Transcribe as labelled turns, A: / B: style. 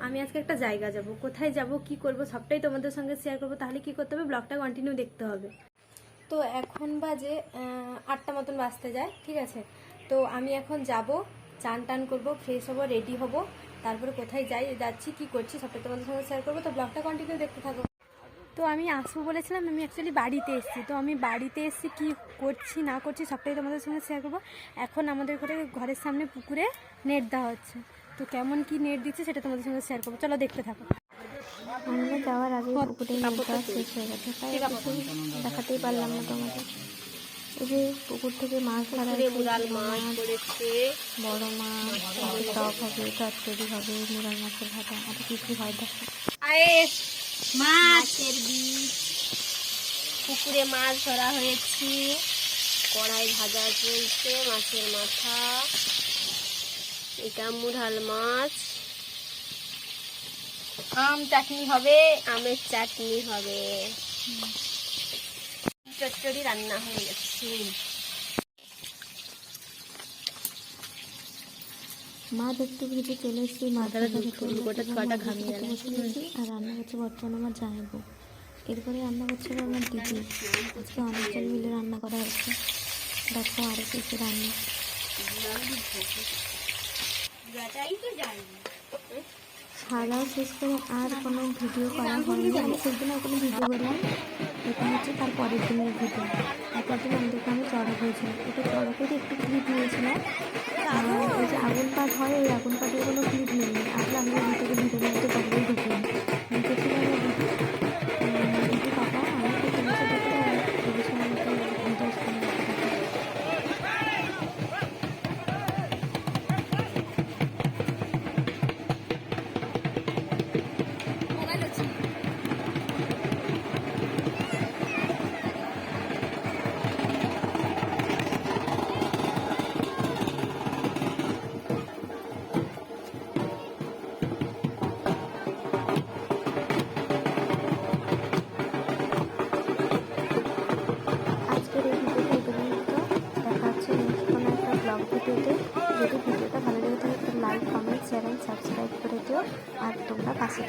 A: আমি আজকে একটা জায়গা যাব, কোথায় যাব, কি করব সবটাই তোমাদের সঙ্গে শেয়ার করব। তাহলে কি করতে হবে, ব্লগটা কন্টিনিউ দেখতে হবে। তো এখন বাজে 8টা মতন বাজতে যায়, ঠিক আছে। তো আমি এখন যাব, চান টান করবো, ফ্রেশ হবো, রেডি হব, তারপরে কোথায় যাচ্ছি কি করছি সবটাই তোমাদের সঙ্গে শেয়ার করবো। তো ব্লগটা কন্টিনিউ দেখতে থাকো। তো আমি আসবো বলেছিলাম, আমি অ্যাকচুয়ালি বাড়িতে এসেছি। তো আমি বাড়িতে এসেছি, কী করছি না করছি সবটাই তোমাদের সঙ্গে শেয়ার করবো। এখন আমাদের ঘরের সামনে পুকুরে নেট দেওয়া হচ্ছে। তো কেমন কি নেট দিচ্ছে সেটা তোমাদের সঙ্গে শেয়ার করবো, চলো দেখতে থাকো।
B: আমরা যাওয়ার আগে পুকুরে নেট দেওয়া শেষ হয়ে গেছে, তাই কিছু দেখাতেই পারলাম না তোমাদের। এই যে পুকুর থেকে মাছ ধরা মাছ পড়েছে, বড় মাছ, টক হবে, চচ্চড়ি হবে, মুরাল মাছের ভাজা, আরো কিছু হয় দেখো।
C: মাছের বীজ, পুকুরে মাছ ধরা হয়েছে, কড়াই ভাজা চলছে, মাছের মাথা, এটা মুরাল মাছ, আম চাটনি হবে, আমের চাটনি হবে, চচ্চড়ি রান্না হয়ে গেছে।
B: মাছ একটু ভেজে চলে এসেছি, মাছ আর রান্না করছে বর্তমানে আমার জানাবো। এরপরে রান্না করছে আমার দিদি। আজকে অনেকজন মিলে রান্না করা হচ্ছে, দেখো আরো কিছু রান্না। খাওয়া দাওয়া শেষ করে আর কোনো ভিডিও করা হয়নি। আমি সেদিন আর কোনো ভিডিও করলাম, এটা হচ্ছে তার পরের দিনের ভিডিও। তারপর দিন আমাদেরকে আমি চড়ক হয়েছিল, ওটা চড়কের একটু ক্লিপ নিয়েছিলাম। ওই যে আগুন পাট হয়, ওই আগুন পাটের কোনো ক্লিপ নেই। আসলে আমি ভিতরে ভিডিওর মধ্যে কখনোই ঢুকিনি, ঢুকেছিল আমার দিদি পাপা, আমার কিছু বছর দেখে ভেবেছিলাম মতো ভিডিও সামনে ভিডিওতে। যদি ভিডিওটা ভালো লেগে থাকে like, comment, share and subscribe করে দিও, আর তোমরা পাশে